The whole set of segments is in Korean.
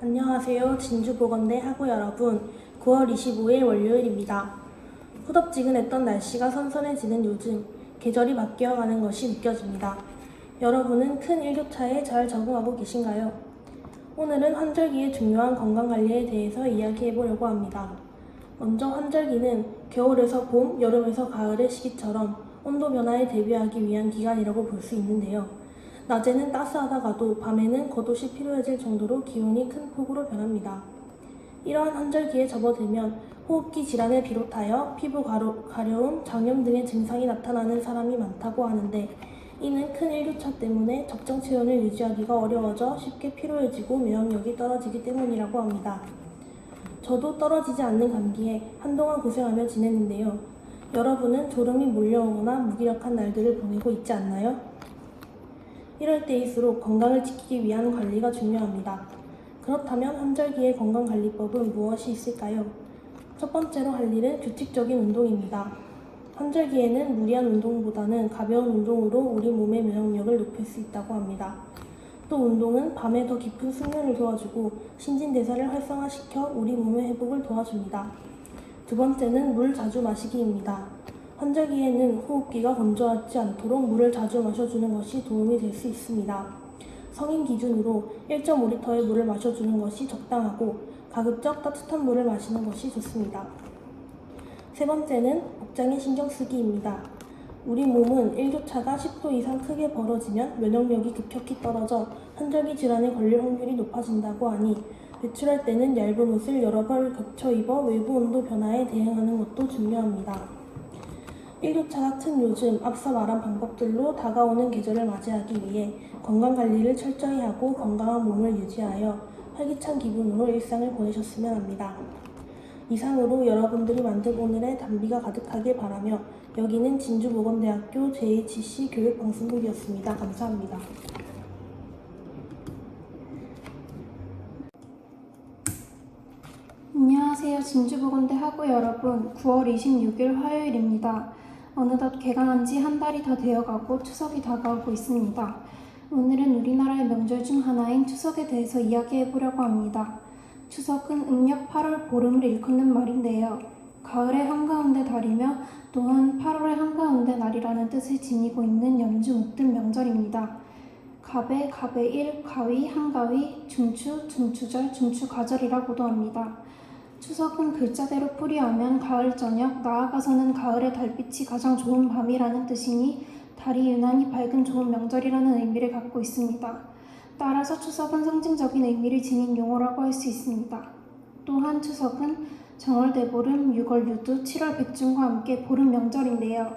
안녕하세요. 진주보건대 학우 여러분. 9월 25일 월요일입니다. 후덥지근했던 날씨가 선선해지는 요즘 계절이 바뀌어가는 것이 느껴집니다. 여러분은 큰 일교차에 잘 적응하고 계신가요? 오늘은 환절기의 중요한 건강관리에 대해서 이야기해보려고 합니다. 먼저 환절기는 겨울에서 봄, 여름에서 가을의 시기처럼 온도 변화에 대비하기 위한 기간이라고 볼 수 있는데요. 낮에는 따스하다가도 밤에는 겉옷이 필요해질 정도로 기온이 큰 폭으로 변합니다. 이러한 환절기에 접어들면 호흡기 질환을 비롯하여 피부 가려움, 장염 등의 증상이 나타나는 사람이 많다고 하는데 이는 큰 일교차 때문에 적정 체온을 유지하기가 어려워져 쉽게 피로해지고 면역력이 떨어지기 때문이라고 합니다. 저도 떨어지지 않는 감기에 한동안 고생하며 지냈는데요. 여러분은 졸음이 몰려오거나 무기력한 날들을 보내고 있지 않나요? 이럴 때일수록 건강을 지키기 위한 관리가 중요합니다. 그렇다면 환절기의 건강관리법은 무엇이 있을까요? 첫 번째로 할 일은 규칙적인 운동입니다. 환절기에는 무리한 운동보다는 가벼운 운동으로 우리 몸의 면역력을 높일 수 있다고 합니다. 또 운동은 밤에 더 깊은 숙면을 도와주고 신진대사를 활성화시켜 우리 몸의 회복을 도와줍니다. 두 번째는 물 자주 마시기입니다. 환절기에는 호흡기가 건조하지 않도록 물을 자주 마셔주는 것이 도움이 될 수 있습니다. 성인 기준으로 1.5리터의 물을 마셔주는 것이 적당하고 가급적 따뜻한 물을 마시는 것이 좋습니다. 세 번째는 복장에 신경 쓰기입니다. 우리 몸은 일교차가 10도 이상 크게 벌어지면 면역력이 급격히 떨어져 환절기 질환에 걸릴 확률이 높아진다고 하니 외출할 때는 얇은 옷을 여러 벌 겹쳐 입어 외부 온도 변화에 대응하는 것도 중요합니다. 일교차가 큰 요즘 앞서 말한 방법들로 다가오는 계절을 맞이하기 위해 건강관리를 철저히 하고 건강한 몸을 유지하여 활기찬 기분으로 일상을 보내셨으면 합니다. 이상으로 여러분들이 만든 오늘의 단비가 가득하길 바라며 여기는 진주보건대학교 JHC 교육방송국이었습니다. 감사합니다. 안녕하세요. 진주보건대 학우 여러분. 9월 26일 화요일입니다. 어느덧 개강한 지 한 달이 다 되어가고 추석이 다가오고 있습니다. 오늘은 우리나라의 명절 중 하나인 추석에 대해서 이야기해보려고 합니다. 추석은 음력 8월 보름을 일컫는 말인데요. 가을의 한가운데 달이며 또한 8월의 한가운데 날이라는 뜻을 지니고 있는 연중 웃든 명절입니다. 갑의 갑의 가위, 한가위, 중추, 중추절, 중추가절이라고도 합니다. 추석은 글자대로 풀이하면 가을 저녁, 나아가서는 가을의 달빛이 가장 좋은 밤이라는 뜻이니 달이 유난히 밝은 좋은 명절이라는 의미를 갖고 있습니다. 따라서 추석은 상징적인 의미를 지닌 용어라고 할 수 있습니다. 또한 추석은 정월 대보름, 6월 유두, 7월 백중과 함께 보름 명절인데요.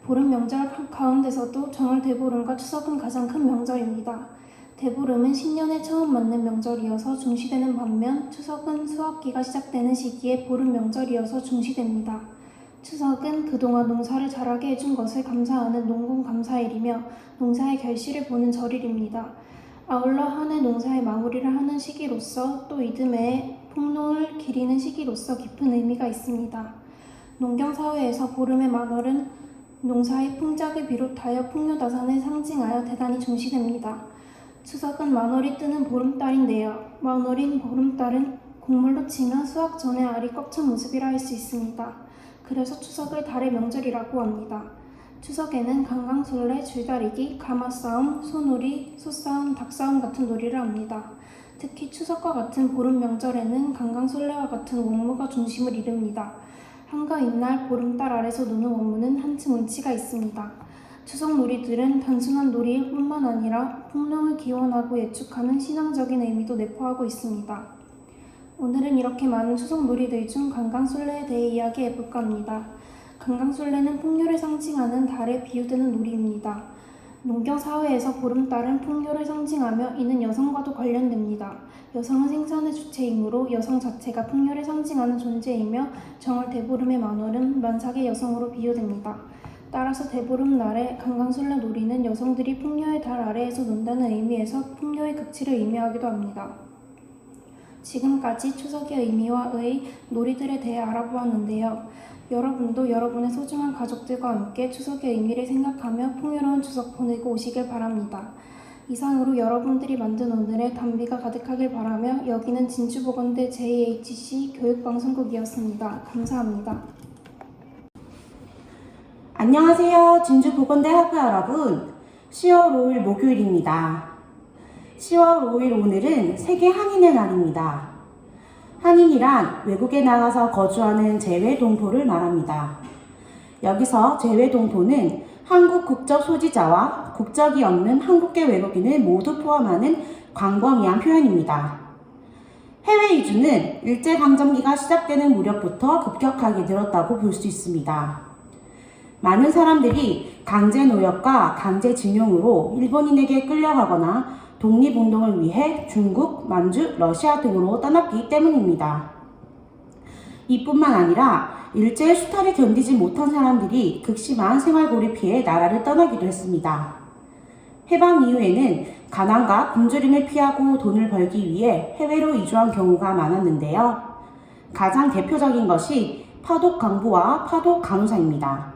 보름 명절 가운데서도 정월 대보름과 추석은 가장 큰 명절입니다. 대보름은 신년에 처음 맞는 명절이어서 중시되는 반면 추석은 수학기가 시작되는 시기에 보름 명절이어서 중시됩니다. 추석은 그동안 농사를 잘하게 해준 것을 감사하는 농군감사일이며 농사의 결실을 보는 절일입니다. 아울러 한 해 농사의 마무리를 하는 시기로서 또 이듬해에 풍농을 기리는 시기로서 깊은 의미가 있습니다. 농경사회에서 보름의 만월은 농사의 풍작을 비롯하여 풍요다산을 상징하여 대단히 중시됩니다. 추석은 만월이 뜨는 보름달인데요. 만월인 보름달은 곡물로 치면 수확 전에 알이 꽉 찬 모습이라 할 수 있습니다. 그래서 추석을 달의 명절이라고 합니다. 추석에는 강강술래, 줄다리기, 가마싸움, 소놀이, 소싸움, 닭싸움 같은 놀이를 합니다. 특히 추석과 같은 보름 명절에는 강강술래와 같은 원무가 중심을 이룹니다. 한가인 날 보름달 아래서 노는 원무는 한층 운치가 있습니다. 추석 놀이들은 단순한 놀이일 뿐만 아니라 풍년을 기원하고 예축하는 신앙적인 의미도 내포하고 있습니다. 오늘은 이렇게 많은 추석 놀이들 중 강강술래에 대해 이야기해볼까 합니다. 강강술래는 풍요를 상징하는 달에 비유되는 놀이입니다. 농경사회에서 보름달은 풍요를 상징하며 이는 여성과도 관련됩니다. 여성은 생산의 주체이므로 여성 자체가 풍요를 상징하는 존재이며 정월 대보름의 만월은 만삭의 여성으로 비유됩니다. 따라서 대보름날에 강강술래 놀이는 여성들이 풍요의 달 아래에서 논다는 의미에서 풍요의 극치를 의미하기도 합니다. 지금까지 추석의 의미와 놀이들에 대해 알아보았는데요. 여러분도 여러분의 소중한 가족들과 함께 추석의 의미를 생각하며 풍요로운 추석 보내고 오시길 바랍니다. 이상으로 여러분들이 만든 오늘의 단비가 가득하길 바라며 여기는 진주보건대 JHC 교육방송국이었습니다. 감사합니다. 안녕하세요. 진주보건대 학우 여러분. 10월 5일 목요일입니다. 10월 5일 오늘은 세계 한인의 날입니다. 한인이란 외국에 나가서 거주하는 재외동포를 말합니다. 여기서 재외동포는 한국 국적 소지자와 국적이 없는 한국계 외국인을 모두 포함하는 광범위한 표현입니다. 해외 이주는 일제강점기가 시작되는 무렵부터 급격하게 늘었다고 볼 수 있습니다. 많은 사람들이 강제노역과 강제징용으로 일본인에게 끌려가거나 독립운동을 위해 중국, 만주, 러시아 등으로 떠났기 때문입니다. 이뿐만 아니라 일제의 수탈을 견디지 못한 사람들이 극심한 생활고를 피해 나라를 떠나기도 했습니다. 해방 이후에는 가난과 굶주림을 피하고 돈을 벌기 위해 해외로 이주한 경우가 많았는데요. 가장 대표적인 것이 파독 강부와 파독 간호사입니다.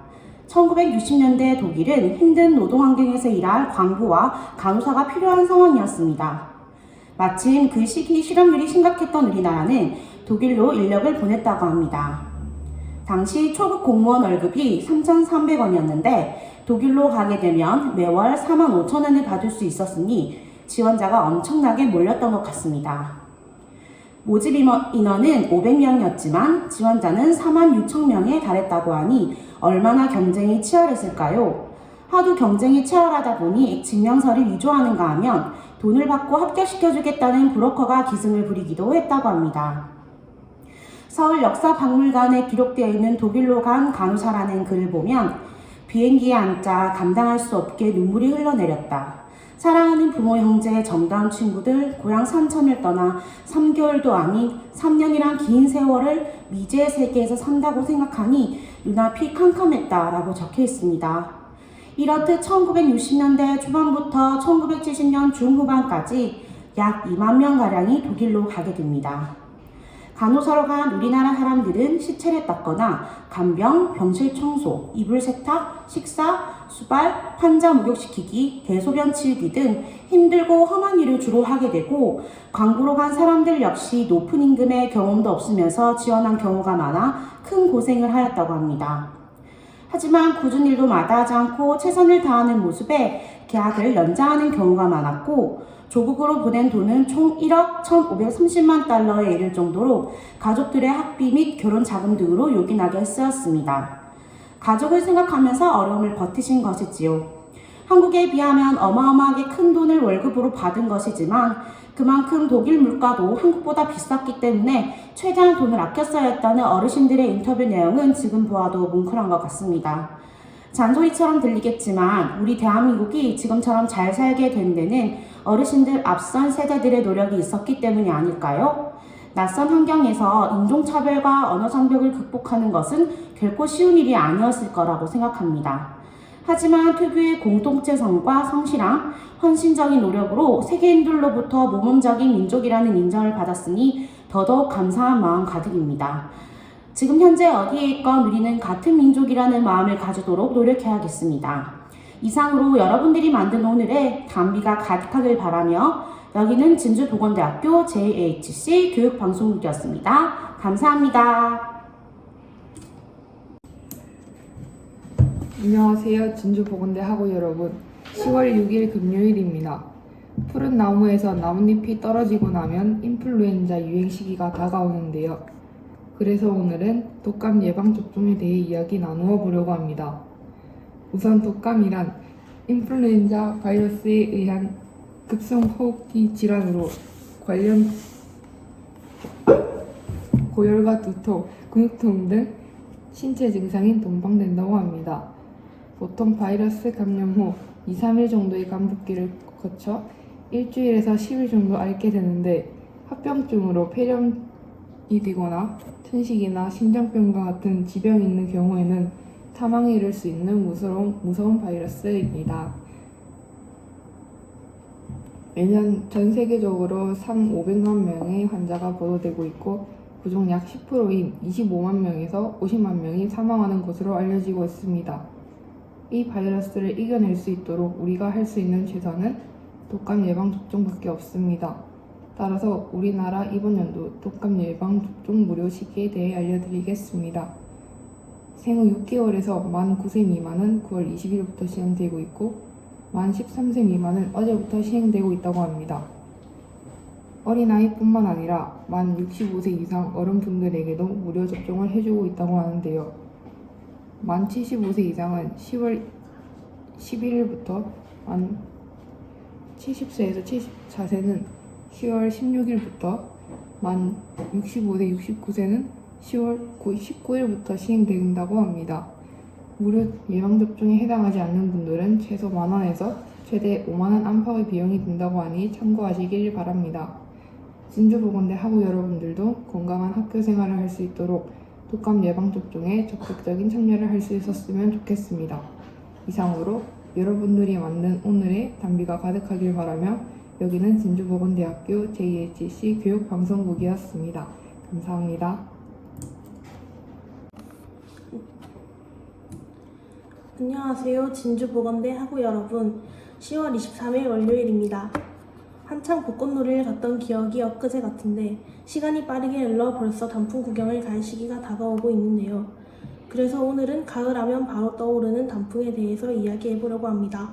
1960년대 독일은 힘든 노동 환경에서 일할 광부와 간호사가 필요한 상황이었습니다. 마침 그 시기 실업률이 심각했던 우리나라는 독일로 인력을 보냈다고 합니다. 당시 초급 공무원 월급이 3,300원이었는데 독일로 가게 되면 매월 45,000원을 받을 수 있었으니 지원자가 엄청나게 몰렸던 것 같습니다. 모집 인원은 500명이었지만 지원자는 46,000명에 달했다고 하니 얼마나 경쟁이 치열했을까요? 하도 경쟁이 치열하다 보니 증명서를 위조하는가 하면 돈을 받고 합격시켜주겠다는 브로커가 기승을 부리기도 했다고 합니다. 서울 역사박물관에 기록되어 있는 독일로 간 간호사라는 글을 보면 비행기에 앉자 감당할 수 없게 눈물이 흘러내렸다. 사랑하는 부모, 형제, 정다운 친구들, 고향 산천을 떠나 3개월도 아닌 3년이란 긴 세월을 미제의 세계에서 산다고 생각하니 눈앞이 캄캄했다라고 적혀 있습니다. 이렇듯 1960년대 초반부터 1970년 중후반까지 약 2만 명가량이 독일로 가게 됩니다. 간호사로 간 우리나라 사람들은 시체를 닦거나 간병, 병실 청소, 이불 세탁, 식사, 수발, 환자 목욕시키기, 대소변 치우기 등 힘들고 험한 일을 주로 하게 되고 광부로 간 사람들 역시 높은 임금의 경험도 없으면서 지원한 경우가 많아 큰 고생을 하였다고 합니다. 하지만 굳은 일도 마다하지 않고 최선을 다하는 모습에 계약을 연장하는 경우가 많았고 조국으로 보낸 돈은 총 1억 1,530만 달러에 이를 정도로 가족들의 학비 및 결혼 자금 등으로 요긴하게 쓰였습니다. 가족을 생각하면서 어려움을 버티신 것이지요. 한국에 비하면 어마어마하게 큰 돈을 월급으로 받은 것이지만 그만큼 독일 물가도 한국보다 비쌌기 때문에 최대한 돈을 아껴 써야 했다는 어르신들의 인터뷰 내용은 지금 보아도 뭉클한 것 같습니다. 잔소리처럼 들리겠지만 우리 대한민국이 지금처럼 잘 살게 된 데는 어르신들 앞선 세대들의 노력이 있었기 때문이 아닐까요? 낯선 환경에서 인종차별과 언어장벽을 극복하는 것은 결코 쉬운 일이 아니었을 거라고 생각합니다. 하지만 특유의 공동체성과 성실함, 헌신적인 노력으로 세계인들로부터 모범적인 민족이라는 인정을 받았으니 더더욱 감사한 마음 가득입니다. 지금 현재 어디에 있건 우리는 같은 민족이라는 마음을 가지도록 노력해야겠습니다. 이상으로 여러분들이 만든 오늘의 단비가 가득하길 바라며 여기는 진주보건대학교 JHC 교육방송국이었습니다. 감사합니다. 안녕하세요. 진주보건대 학우 여러분. 10월 6일 금요일입니다. 푸른 나무에서 나뭇잎이 떨어지고 나면 인플루엔자 유행 시기가 다가오는데요. 그래서 오늘은 독감 예방 접종에 대해 이야기 나누어 보려고 합니다. 우선 독감이란 인플루엔자 바이러스에 의한 급성호흡기 질환으로 관련 고열과 두통, 근육통 등 신체 증상이 동반된다고 합니다. 보통 바이러스 감염 후 2-3일 정도의 감붓기를 거쳐 일주일에서 10일 정도 앓게 되는데 합병증으로 폐렴이 되거나 천식이나 심장병과 같은 질병이 있는 경우에는 사망에 이를 수 있는 무서운 바이러스입니다. 매년 전 세계적으로 500만 명의 환자가 보고되고 있고 그중 약 10%인 25만 명에서 50만 명이 사망하는 것으로 알려지고 있습니다. 이 바이러스를 이겨낼 수 있도록 우리가 할 수 있는 최선은 독감 예방 접종밖에 없습니다. 따라서 우리나라 이번 연도 독감 예방 접종 무료 시기에 대해 알려드리겠습니다. 생후 6개월에서 만 9세 미만은 9월 20일부터 시행되고 있고 만 13세 미만은 어제부터 시행되고 있다고 합니다. 어린아이뿐만 아니라 만 65세 이상 어른분들에게도 무료 접종을 해주고 있다고 하는데요. 만 75세 이상은 10월 11일부터 만 70세에서 74세는 10월 16일부터 만 65세, 69세는 10월 19일부터 시행된다고 합니다. 무료 예방접종에 해당하지 않는 분들은 최소 만원에서 최대 5만원 안팎의 비용이 든다고 하니 참고하시길 바랍니다. 진주보건대 학우 여러분들도 건강한 학교 생활을 할 수 있도록 독감 예방접종에 적극적인 참여를 할 수 있었으면 좋겠습니다. 이상으로 여러분들이 만든 오늘의 단비가 가득하길 바라며 여기는 진주보건대학교 JHC 교육방송국이었습니다. 감사합니다. 안녕하세요. 진주보건대 학우 여러분. 10월 23일 월요일입니다. 한창 벚꽃놀이를 갔던 기억이 엊그제 같은데 시간이 빠르게 흘러 벌써 단풍 구경을 갈 시기가 다가오고 있는데요. 그래서 오늘은 가을하면 바로 떠오르는 단풍에 대해서 이야기해보려고 합니다.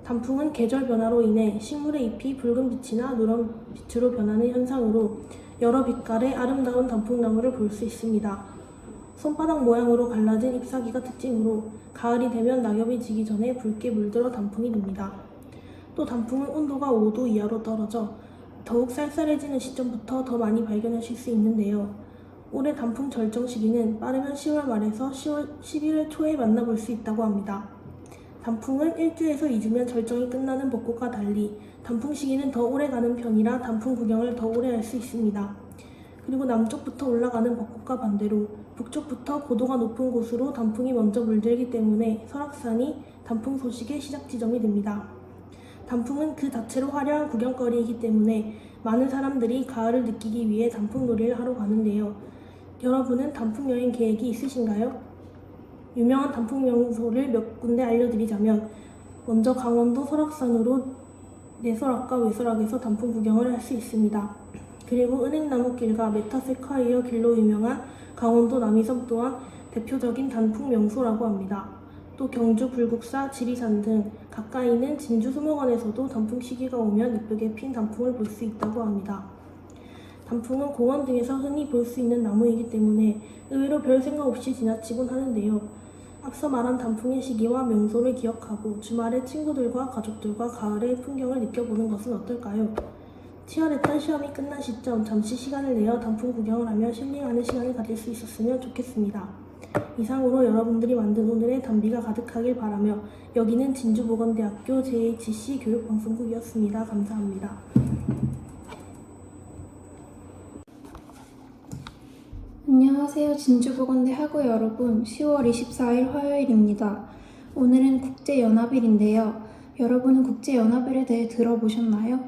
단풍은 계절 변화로 인해 식물의 잎이 붉은 빛이나 누런 빛으로 변하는 현상으로 여러 빛깔의 아름다운 단풍나무를 볼 수 있습니다. 손바닥 모양으로 갈라진 잎사귀가 특징으로 가을이 되면 낙엽이 지기 전에 붉게 물들어 단풍이 됩니다. 또 단풍은 온도가 5도 이하로 떨어져 더욱 쌀쌀해지는 시점부터 더 많이 발견하실 수 있는데요. 올해 단풍 절정 시기는 빠르면 10월 말에서 11월 초에 만나볼 수 있다고 합니다. 단풍은 1주에서 2주면 절정이 끝나는 벚꽃과 달리 단풍 시기는 더 오래 가는 편이라 단풍 구경을 더 오래 할 수 있습니다. 그리고 남쪽부터 올라가는 벚꽃과 반대로 북쪽부터 고도가 높은 곳으로 단풍이 먼저 물들기 때문에 설악산이 단풍 소식의 시작 지점이 됩니다. 단풍은 그 자체로 화려한 구경거리이기 때문에 많은 사람들이 가을을 느끼기 위해 단풍놀이를 하러 가는데요. 여러분은 단풍 여행 계획이 있으신가요? 유명한 단풍 명소를 몇 군데 알려드리자면 먼저 강원도 설악산으로 내설악과 외설악에서 단풍 구경을 할 수 있습니다. 그리고 은행나무길과 메타세콰이어 길로 유명한 강원도 남이섬 또한 대표적인 단풍 명소라고 합니다. 또 경주 불국사, 지리산 등 가까이 있는 진주수목원에서도 단풍 시기가 오면 이쁘게 핀 단풍을 볼 수 있다고 합니다. 단풍은 공원 등에서 흔히 볼 수 있는 나무이기 때문에 의외로 별 생각 없이 지나치곤 하는데요. 앞서 말한 단풍의 시기와 명소를 기억하고 주말에 친구들과 가족들과 가을의 풍경을 느껴보는 것은 어떨까요? 치열했던 시험이 끝난 시점 잠시 시간을 내어 단풍 구경을 하며 힐링하는 시간을 가질 수 있었으면 좋겠습니다. 이상으로 여러분들이 만든 오늘의 단비가 가득하길 바라며 여기는 진주보건대학교 JHC 교육방송국이었습니다. 감사합니다. 안녕하세요. 진주보건대 학우 여러분. 10월 24일 화요일입니다. 오늘은 국제연합일인데요. 여러분은 국제연합일에 대해 들어보셨나요?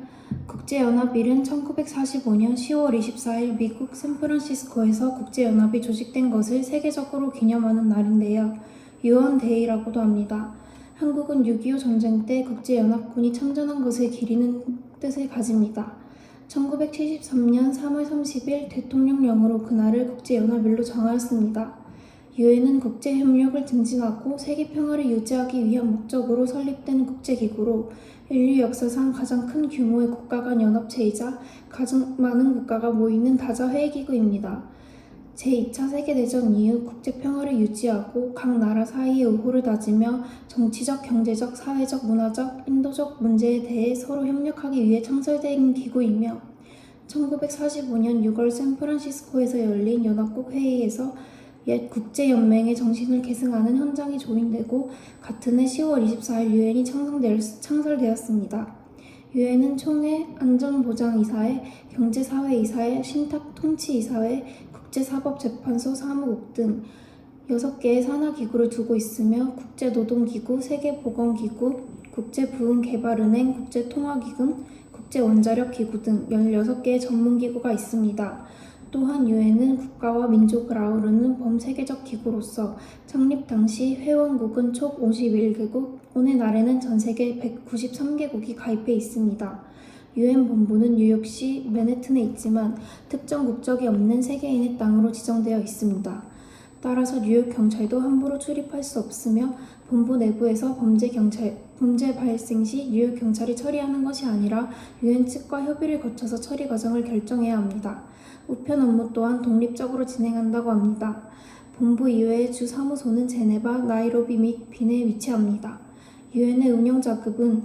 국제연합일은 1945년 10월 24일 미국 샌프란시스코에서 국제연합이 조직된 것을 세계적으로 기념하는 날인데요. 유언데이라고도 합니다. 한국은 6.25 전쟁 때 국제연합군이 참전한 것을 기리는 뜻을 가집니다. 1973년 3월 30일 대통령령으로 그날을 국제연합일로 정하였습니다. 유엔은 국제협력을 증진하고 세계평화를 유지하기 위한 목적으로 설립된 국제기구로 인류 역사상 가장 큰 규모의 국가 간 연합체이자 가장 많은 국가가 모이는 다자회의기구입니다. 제2차 세계대전 이후 국제평화를 유지하고 각 나라 사이의 우호를 다지며 정치적, 경제적, 사회적, 문화적, 인도적 문제에 대해 서로 협력하기 위해 창설된 기구이며 1945년 6월 샌프란시스코에서 열린 연합국 회의에서 옛 국제연맹의 정신을 계승하는 현장이 조인되고 같은 해 10월 24일 유엔이 창설되었습니다. 유엔은 총회, 안전보장이사회, 경제사회이사회, 신탁통치이사회, 국제사법재판소 사무국 등 6개의 산하기구를 두고 있으며 국제노동기구, 세계보건기구, 국제부흥개발은행, 국제통화기금, 국제원자력기구 등 16개의 전문기구가 있습니다. 또한 유엔은 국가와 민족을 아우르는 범세계적 기구로서 창립 당시 회원국은 총 51개국, 오늘날에는 전 세계 193개국이 가입해 있습니다. 유엔 본부는 뉴욕시 맨해튼에 있지만 특정 국적이 없는 세계인의 땅으로 지정되어 있습니다. 따라서 뉴욕 경찰도 함부로 출입할 수 없으며 본부 내부에서 범죄 발생 시 뉴욕 경찰이 처리하는 것이 아니라 유엔 측과 협의를 거쳐서 처리 과정을 결정해야 합니다. 우편 업무 또한 독립적으로 진행한다고 합니다. 본부 이외의 주 사무소는 제네바, 나이로비 및 빈에 위치합니다. 유엔의 운영 자금은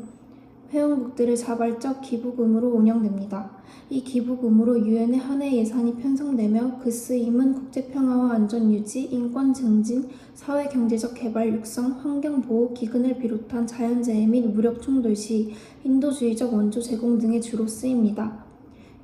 회원국들의 자발적 기부금으로 운영됩니다. 이 기부금으로 유엔의 한 해 예산이 편성되며 그 쓰임은 국제평화와 안전유지, 인권 증진, 사회경제적 개발 육성, 환경보호, 기근을 비롯한 자연재해 및 무력 충돌 시 인도주의적 원조 제공 등에 주로 쓰입니다.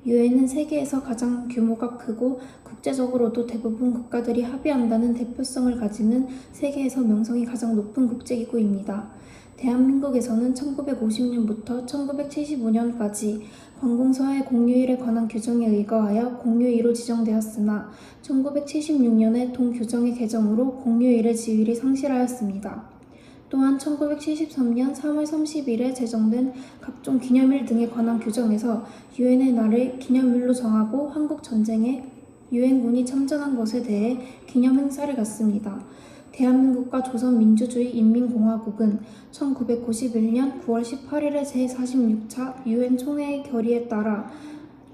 유엔은 세계에서 가장 규모가 크고 국제적으로도 대부분 국가들이 합의한다는 대표성을 가지는 세계에서 명성이 가장 높은 국제기구입니다. 대한민국에서는 1950년부터 1975년까지 관공서의 공휴일에 관한 규정에 의거하여 공휴일로 지정되었으나 1976년에 동규정의 개정으로 공휴일의 지위를 상실하였습니다. 또한 1973년 3월 30일에 제정된 각종 기념일 등에 관한 규정에서 유엔의 날을 기념일로 정하고 한국 전쟁에 유엔군이 참전한 것에 대해 기념 행사를 갖습니다. 대한민국과 조선민주주의인민공화국은 1991년 9월 18일에 제46차 유엔 총회의 결의에 따라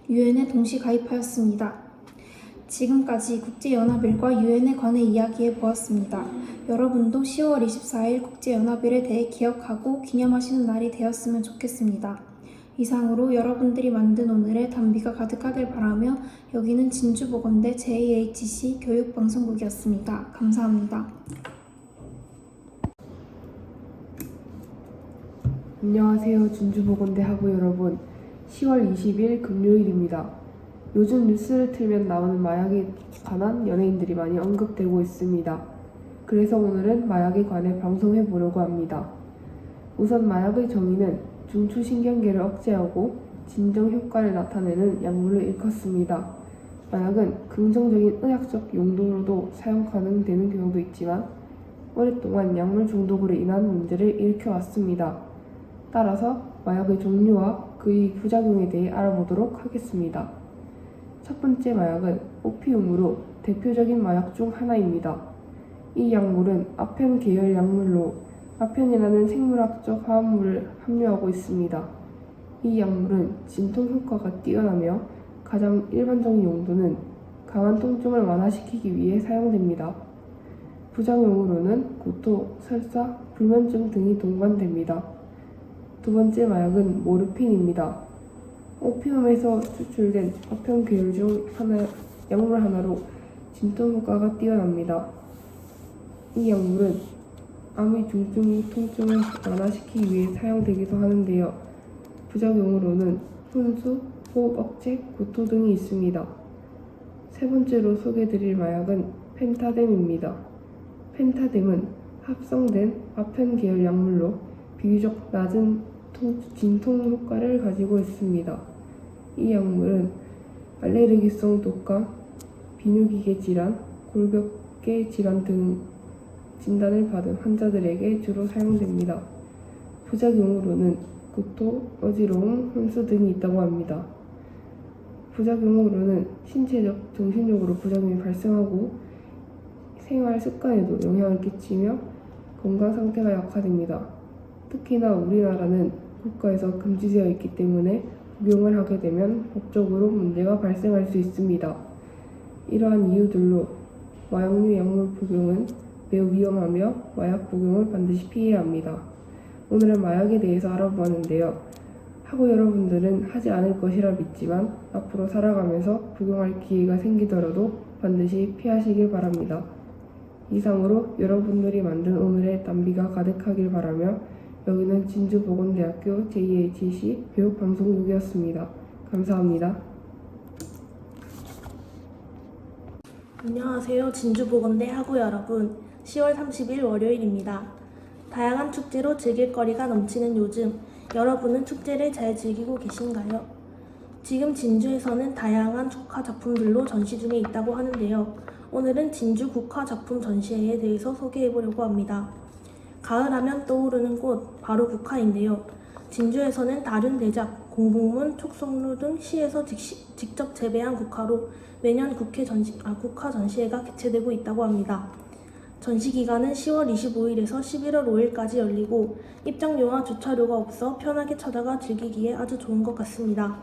유엔에 동시 가입하였습니다. 지금까지 국제연합일과 유엔에 관해 이야기해 보았습니다. 여러분도 10월 24일 국제연합일에 대해 기억하고 기념하시는 날이 되었으면 좋겠습니다. 이상으로 여러분들이 만든 오늘의 단비가 가득하길 바라며 여기는 진주보건대 JHC 교육방송국이었습니다. 감사합니다. 안녕하세요. 진주보건대 학우 여러분. 10월 20일 금요일입니다. 요즘 뉴스를 틀면 나오는 마약에 관한 연예인들이 많이 언급되고 있습니다. 그래서 오늘은 마약에 관해 방송해 보려고 합니다. 우선 마약의 정의는 중추신경계를 억제하고 진정 효과를 나타내는 약물로 일컫습니다. 마약은 긍정적인 의학적 용도로도 사용 가능되는 경우도 있지만 오랫동안 약물 중독으로 인한 문제를 일으켜왔습니다. 따라서 마약의 종류와 그의 부작용에 대해 알아보도록 하겠습니다. 첫 번째 마약은 오피움으로 대표적인 마약 중 하나입니다. 이 약물은 아펜 계열 약물로 아펜이라는 생물학적 화합물을 함유하고 있습니다. 이 약물은 진통 효과가 뛰어나며 가장 일반적인 용도는 강한 통증을 완화시키기 위해 사용됩니다. 부작용으로는 구토, 설사, 불면증 등이 동반됩니다. 두 번째 마약은 모르핀입니다. 오피움에서 추출된 아펜 계열 중 약물 하나로 진통 효과가 뛰어납니다. 이 약물은 암의 중증 통증을 완화시키기 위해 사용되기도 하는데요. 부작용으로는 혼수, 호흡 억제, 구토 등이 있습니다. 세 번째로 소개해드릴 마약은 펜타뎀입니다. 펜타뎀은 합성된 아펜 계열 약물로 비교적 낮은 진통 효과를 가지고 있습니다. 이 약물은 알레르기성 독감, 비뇨기계 질환, 골격계 질환 등 진단을 받은 환자들에게 주로 사용됩니다. 부작용으로는 구토, 어지러움, 혼수 등이 있다고 합니다. 부작용으로는 신체적, 정신적으로 부작용이 발생하고 생활 습관에도 영향을 끼치며 건강 상태가 약화됩니다. 특히나 우리나라는 국가에서 금지되어 있기 때문에 복용을 하게 되면 법적으로 문제가 발생할 수 있습니다. 이러한 이유들로 마약류 약물 복용은 매우 위험하며 마약 복용을 반드시 피해야 합니다. 오늘은 마약에 대해서 알아보았는데요. 학우 여러분들은 하지 않을 것이라 믿지만 앞으로 살아가면서 복용할 기회가 생기더라도 반드시 피하시길 바랍니다. 이상으로 여러분들이 만든 오늘의 단비가 가득하길 바라며 여기는 진주보건대학교 JHC 교육방송국이었습니다. 감사합니다. 안녕하세요. 진주보건대 학우 여러분. 10월 30일 월요일입니다. 다양한 축제로 즐길 거리가 넘치는 요즘 여러분은 축제를 잘 즐기고 계신가요? 지금 진주에서는 다양한 국화 작품들로 전시 중에 있다고 하는데요. 오늘은 진주 국화 작품 전시회에 대해서 소개해 보려고 합니다. 가을하면 떠오르는 곳 바로 국화인데요. 진주에서는 다륜대작, 공북문, 촉성루 등 시에서 직접 재배한 국화로 매년 국화 전시회가 개최되고 있다고 합니다. 전시 기간은 10월 25일에서 11월 5일까지 열리고 입장료와 주차료가 없어 편하게 찾아가 즐기기에 아주 좋은 것 같습니다.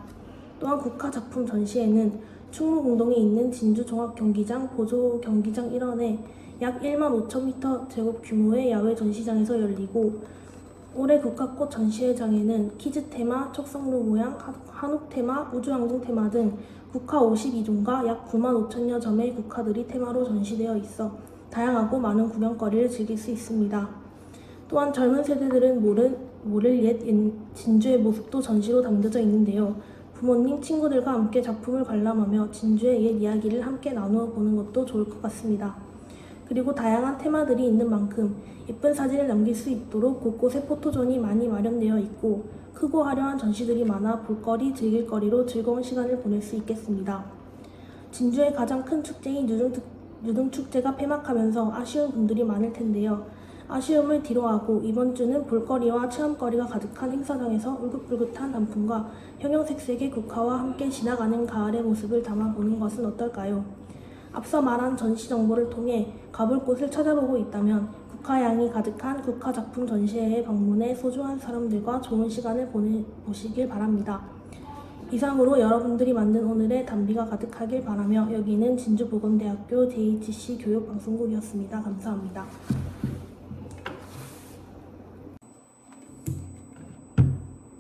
또한 국화 작품 전시회는 충무공동에 있는 진주종합경기장 보조경기장 일원에 약 1만 5천 제곱 규모의 야외 전시장에서 열리고 올해 국화꽃 전시회장에는 키즈 테마, 촉성루 모양, 한옥 테마, 우주항공 테마 등 국화 52종과 약 9만 5천여 점의 국화들이 테마로 전시되어 있어 다양하고 많은 구경거리를 즐길 수 있습니다. 또한 젊은 세대들은 모를 옛 진주의 모습도 전시로 담겨져 있는데요. 부모님, 친구들과 함께 작품을 관람하며 진주의 옛 이야기를 함께 나누어 보는 것도 좋을 것 같습니다. 그리고 다양한 테마들이 있는 만큼 예쁜 사진을 남길 수 있도록 곳곳에 포토존이 많이 마련되어 있고 크고 화려한 전시들이 많아 볼거리, 즐길거리로 즐거운 시간을 보낼 수 있겠습니다. 진주의 가장 큰 축제인 유등축제가 폐막하면서 아쉬운 분들이 많을 텐데요. 아쉬움을 뒤로하고 이번 주는 볼거리와 체험거리가 가득한 행사장에서 울긋불긋한 단풍과 형형색색의 국화와 함께 지나가는 가을의 모습을 담아보는 것은 어떨까요? 앞서 말한 전시 정보를 통해 가볼 곳을 찾아보고 있다면 국화향이 가득한 국화 작품 전시회에 방문해 소중한 사람들과 좋은 시간을 보내보시길 바랍니다. 이상으로 여러분들이 만든 오늘의 단비가 가득하길 바라며 여기는 진주보건대학교 JHC 교육방송국이었습니다. 감사합니다.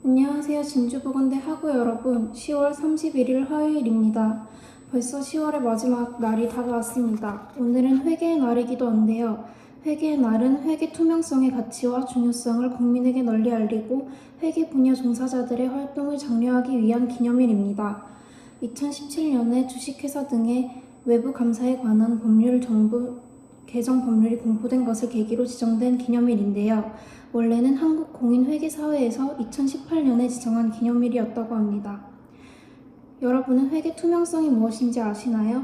안녕하세요. 진주보건대 학우 여러분. 10월 31일 화요일입니다. 벌써 10월의 마지막 날이 다가왔습니다. 오늘은 회계의 날이기도 한데요. 회계의 날은 회계 투명성의 가치와 중요성을 국민에게 널리 알리고 회계 분야 종사자들의 활동을 장려하기 위한 기념일입니다. 2017년에 주식회사 등의 외부 감사에 관한 정부 개정 법률이 공포된 것을 계기로 지정된 기념일인데요. 원래는 한국공인회계사회에서 2018년에 지정한 기념일이었다고 합니다. 여러분은 회계 투명성이 무엇인지 아시나요?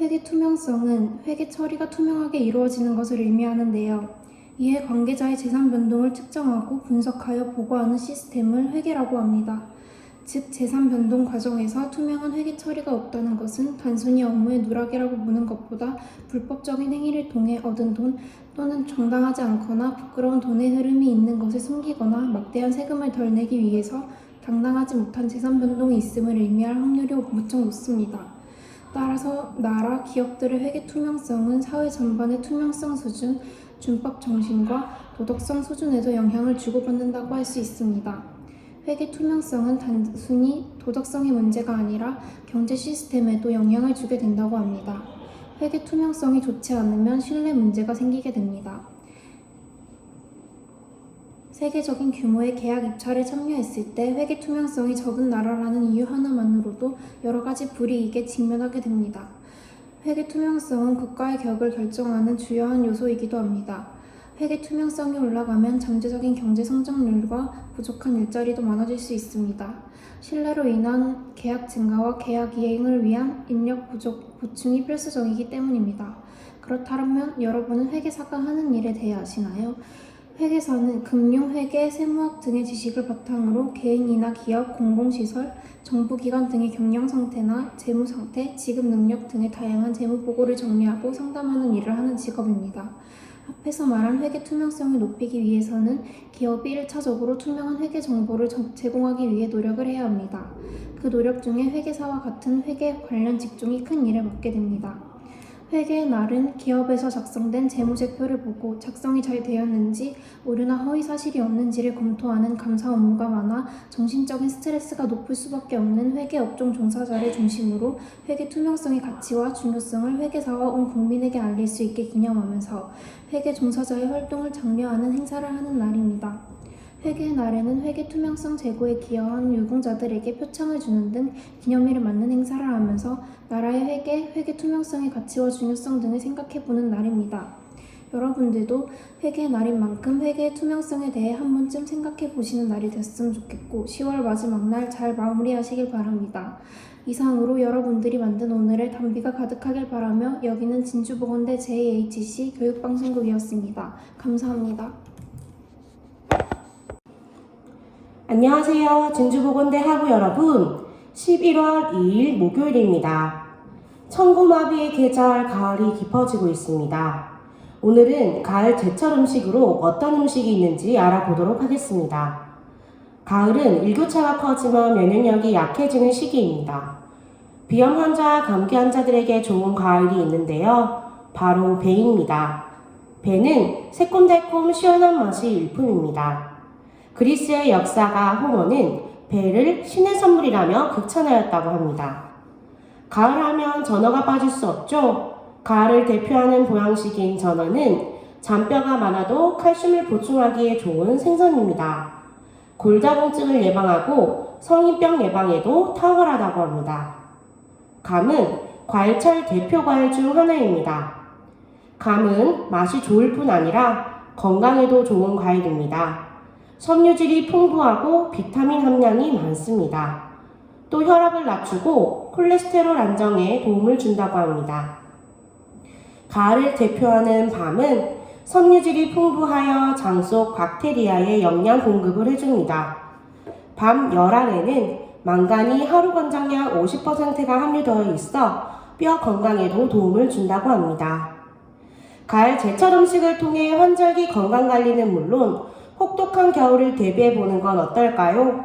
회계 투명성은 회계 처리가 투명하게 이루어지는 것을 의미하는데요. 이에 관계자의 재산 변동을 측정하고 분석하여 보고하는 시스템을 회계라고 합니다. 즉, 재산 변동 과정에서 투명한 회계 처리가 없다는 것은 단순히 업무의 누락이라고 보는 것보다 불법적인 행위를 통해 얻은 돈 또는 정당하지 않거나 부끄러운 돈의 흐름이 있는 것을 숨기거나 막대한 세금을 덜 내기 위해서 당당하지 못한 재산 변동이 있음을 의미할 확률이 무척 높습니다. 따라서 나라, 기업들의 회계 투명성은 사회 전반의 투명성 수준, 준법 정신과 도덕성 수준에도 영향을 주고받는다고 할 수 있습니다. 회계 투명성은 단순히 도덕성의 문제가 아니라 경제 시스템에도 영향을 주게 된다고 합니다. 회계 투명성이 좋지 않으면 신뢰 문제가 생기게 됩니다. 세계적인 규모의 계약 입찰에 참여했을 때 회계 투명성이 적은 나라라는 이유 하나만으로도 여러 가지 불이익에 직면하게 됩니다. 회계 투명성은 국가의 격을 결정하는 주요한 요소이기도 합니다. 회계 투명성이 올라가면 잠재적인 경제 성장률과 부족한 일자리도 많아질 수 있습니다. 신뢰로 인한 계약 증가와 계약 이행을 위한 인력 보충이 필수적이기 때문입니다. 그렇다면 여러분은 회계사가 하는 일에 대해 아시나요? 회계사는 금융, 회계, 세무학 등의 지식을 바탕으로 개인이나 기업, 공공시설, 정부기관 등의 경영 상태나 재무 상태, 지급 능력 등의 다양한 재무 보고를 정리하고 상담하는 일을 하는 직업입니다. 앞에서 말한 회계 투명성을 높이기 위해서는 기업이 1차적으로 투명한 회계 정보를 제공하기 위해 노력을 해야 합니다. 그 노력 중에 회계사와 같은 회계 관련 직종이 큰 일을 맡게 됩니다. 회계의 날은 기업에서 작성된 재무제표를 보고 작성이 잘 되었는지 오류나 허위 사실이 없는지를 검토하는 감사 업무가 많아 정신적인 스트레스가 높을 수밖에 없는 회계 업종 종사자를 중심으로 회계 투명성의 가치와 중요성을 회계사와 온 국민에게 알릴 수 있게 기념하면서 회계 종사자의 활동을 장려하는 행사를 하는 날입니다. 회계의 날에는 회계 투명성 제고에 기여한 유공자들에게 표창을 주는 등 기념일을 맞는 행사를 하면서 나라의 회계 투명성의 가치와 중요성 등을 생각해보는 날입니다. 여러분들도 회계의 날인 만큼 회계의 투명성에 대해 한 번쯤 생각해보시는 날이 됐으면 좋겠고 10월 마지막 날 잘 마무리하시길 바랍니다. 이상으로 여러분들이 만든 오늘의 단비가 가득하길 바라며 여기는 진주보건대 JHC 교육방송국이었습니다. 감사합니다. 안녕하세요. 진주보건대 학우 여러분. 11월 2일 목요일입니다. 천고마비의 계절 가을이 깊어지고 있습니다. 오늘은 가을 제철 음식으로 어떤 음식이 있는지 알아보도록 하겠습니다. 가을은 일교차가 커지며 면역력이 약해지는 시기입니다. 비염 환자, 감기 환자들에게 좋은 과일이 있는데요. 바로 배입니다. 배는 새콤달콤 시원한 맛이 일품입니다. 그리스의 역사가 호모는 배를 신의 선물이라며 극찬하였다고 합니다. 가을하면 전어가 빠질 수 없죠. 가을을 대표하는 보양식인 전어는 잔뼈가 많아도 칼슘을 보충하기에 좋은 생선입니다. 골다공증을 예방하고 성인병 예방에도 탁월하다고 합니다. 감은 과일철 대표 과일 중 하나입니다. 감은 맛이 좋을 뿐 아니라 건강에도 좋은 과일입니다. 섬유질이 풍부하고 비타민 함량이 많습니다. 또 혈압을 낮추고 콜레스테롤 안정에 도움을 준다고 합니다. 가을을 대표하는 밤은 섬유질이 풍부하여 장 속 박테리아에 영양 공급을 해줍니다. 밤 열알에는 망간이 하루 권장량 50%가 함유되어 있어 뼈 건강에도 도움을 준다고 합니다. 가을 제철 음식을 통해 환절기 건강관리는 물론 혹독한 겨울을 대비해보는 건 어떨까요?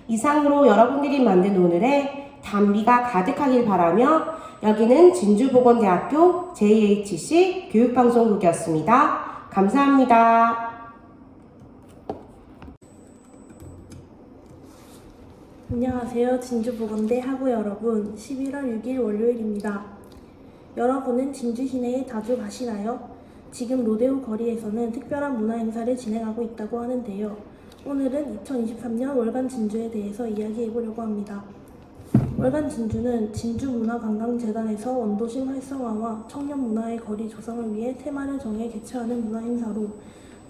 이상으로 여러분들이 만든 오늘의 단비가 가득하길 바라며 여기는 진주보건대학교 JHC 교육방송국이었습니다. 감사합니다. 안녕하세요. 진주보건대 학우 여러분. 11월 6일 월요일입니다. 여러분은 진주 시내에 자주 가시나요? 지금 로데오 거리에서는 특별한 문화 행사를 진행하고 있다고 하는데요. 오늘은 2023년 월간 진주에 대해서 이야기해 보려고 합니다. 월간 진주는 진주문화관광재단에서 원도심 활성화와 청년 문화의 거리 조성을 위해 테마를 정해 개최하는 문화 행사로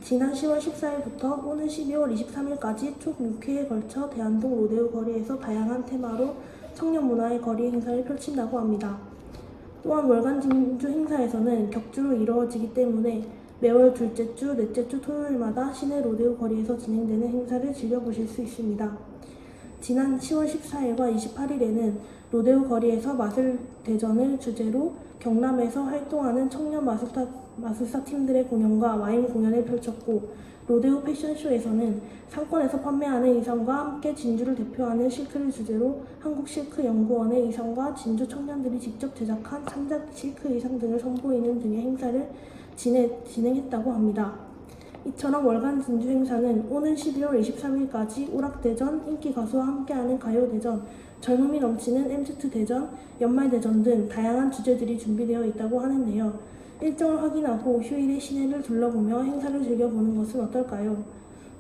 지난 10월 14일부터 오는 12월 23일까지 총 6회에 걸쳐 대안동 로데오 거리에서 다양한 테마로 청년 문화의 거리 행사를 펼친다고 합니다. 또한 월간 진주 행사에서는 격주로 이루어지기 때문에 매월 둘째 주, 넷째 주 토요일마다 시내 로데오 거리에서 진행되는 행사를 즐겨보실 수 있습니다. 지난 10월 14일과 28일에는 로데오 거리에서 마술대전을 주제로 경남에서 활동하는 청년 마술사 팀들의 공연과 와인 공연을 펼쳤고, 로데오 패션쇼에서는 상권에서 판매하는 의상과 함께 진주를 대표하는 실크를 주제로 한국실크연구원의 의상과 진주 청년들이 직접 제작한 창작 실크 의상 등을 선보이는 등의 행사를 진행했다고 합니다. 이처럼 월간 진주 행사는 오는 12월 23일까지 오락대전, 인기 가수와 함께하는 가요대전, 젊음이 넘치는 MZ대전, 연말대전 등 다양한 주제들이 준비되어 있다고 하는데요. 일정을 확인하고 휴일에 시내를 둘러보며 행사를 즐겨보는 것은 어떨까요?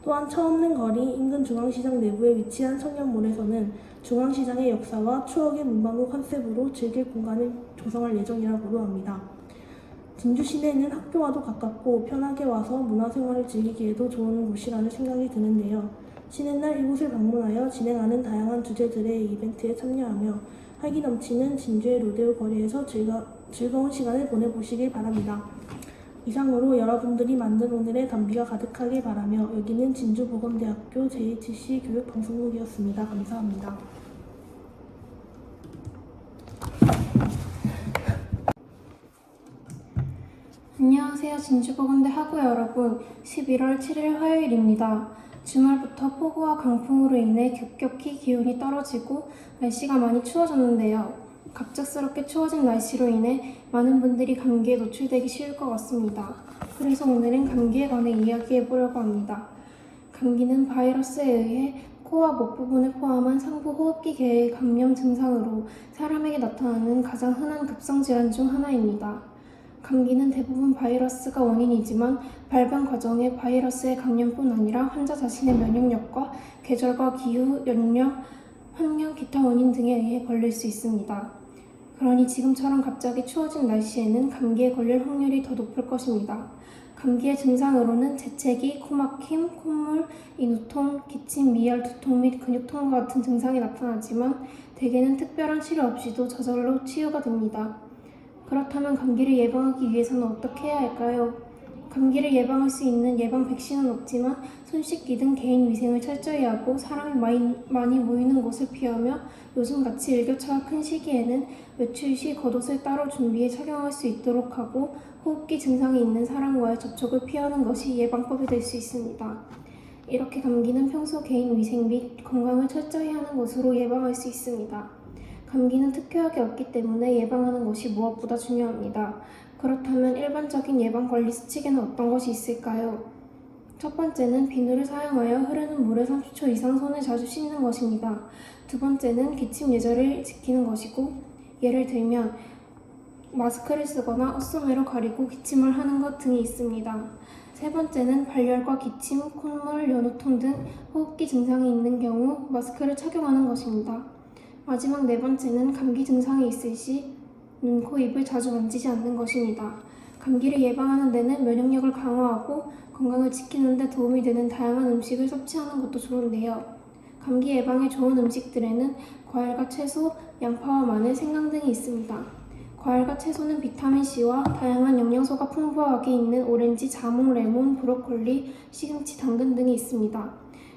또한 처없는 거리 인근 중앙시장 내부에 위치한 청년몰에서는 중앙시장의 역사와 추억의 문방구 컨셉으로 즐길 공간을 조성할 예정이라고도 합니다. 진주 시내는 학교와도 가깝고 편하게 와서 문화생활을 즐기기에도 좋은 곳이라는 생각이 드는데요. 쉬는 날 이곳을 방문하여 진행하는 다양한 주제들의 이벤트에 참여하며 활기 넘치는 진주의 로데오 거리에서 즐거운 시간을 보내보시길 바랍니다. 이상으로 여러분들이 만든 오늘의 단비가 가득하길 바라며 여기는 진주보건대학교 JHC 교육방송국이었습니다. 감사합니다. 안녕하세요. 진주보건대 학우 여러분. 11월 7일 화요일입니다. 주말부터 폭우와 강풍으로 인해 급격히 기온이 떨어지고 날씨가 많이 추워졌는데요. 갑작스럽게 추워진 날씨로 인해 많은 분들이 감기에 노출되기 쉬울 것 같습니다. 그래서 오늘은 감기에 관해 이야기해 보려고 합니다. 감기는 바이러스에 의해 코와 목 부분을 포함한 상부 호흡기 계의 감염 증상으로 사람에게 나타나는 가장 흔한 급성질환 중 하나입니다. 감기는 대부분 바이러스가 원인이지만 발병 과정에 바이러스의 감염뿐 아니라 환자 자신의 면역력과 계절과 기후, 연령, 환경, 기타 원인 등에 의해 걸릴 수 있습니다. 그러니 지금처럼 갑자기 추워진 날씨에는 감기에 걸릴 확률이 더 높을 것입니다. 감기의 증상으로는 재채기, 코막힘, 콧물, 인후통, 기침, 미열, 두통 및 근육통과 같은 증상이 나타나지만 대개는 특별한 치료 없이도 저절로 치유가 됩니다. 그렇다면 감기를 예방하기 위해서는 어떻게 해야 할까요? 감기를 예방할 수 있는 예방 백신은 없지만 손 씻기 등 개인 위생을 철저히 하고 사람이 많이 모이는 곳을 피하며 요즘같이 일교차가 큰 시기에는 외출 시 겉옷을 따로 준비해 착용할 수 있도록 하고 호흡기 증상이 있는 사람과의 접촉을 피하는 것이 예방법이 될 수 있습니다. 이렇게 감기는 평소 개인 위생 및 건강을 철저히 하는 것으로 예방할 수 있습니다. 감기는 특효약이 없기 때문에 예방하는 것이 무엇보다 중요합니다. 그렇다면 일반적인 예방관리 수칙에는 어떤 것이 있을까요? 첫 번째는 비누를 사용하여 흐르는 물에 30초 이상 손을 자주 씻는 것입니다. 두 번째는 기침 예절을 지키는 것이고, 예를 들면 마스크를 쓰거나 옷소매로 가리고 기침을 하는 것 등이 있습니다. 세 번째는 발열과 기침, 콧물, 연우통 등 호흡기 증상이 있는 경우 마스크를 착용하는 것입니다. 마지막 네 번째는 감기 증상이 있을 시 눈, 코, 입을 자주 만지지 않는 것입니다. 감기를 예방하는 데는 면역력을 강화하고 건강을 지키는 데 도움이 되는 다양한 음식을 섭취하는 것도 좋은데요. 감기 예방에 좋은 음식들에는 과일과 채소, 양파와 마늘, 생강 등이 있습니다. 과일과 채소는 비타민C와 다양한 영양소가 풍부하게 있는 오렌지, 자몽, 레몬, 브로콜리, 시금치, 당근 등이 있습니다.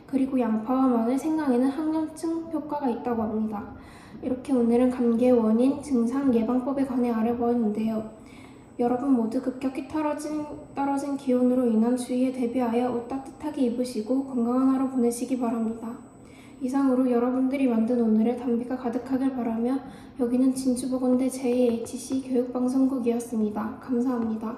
그리고 양파와 마늘, 생강에는 항염증 효과가 있다고 합니다. 이렇게 오늘은 감기의 원인, 증상, 예방법에 관해 알아보았는데요. 여러분 모두 급격히 떨어진 기온으로 인한 추위에 대비하여 옷 따뜻하게 입으시고 건강한 하루 보내시기 바랍니다. 이상으로 여러분들이 만든 오늘의 단비가 가득하길 바라며 여기는 진주보건대 JHC 교육방송국이었습니다. 감사합니다.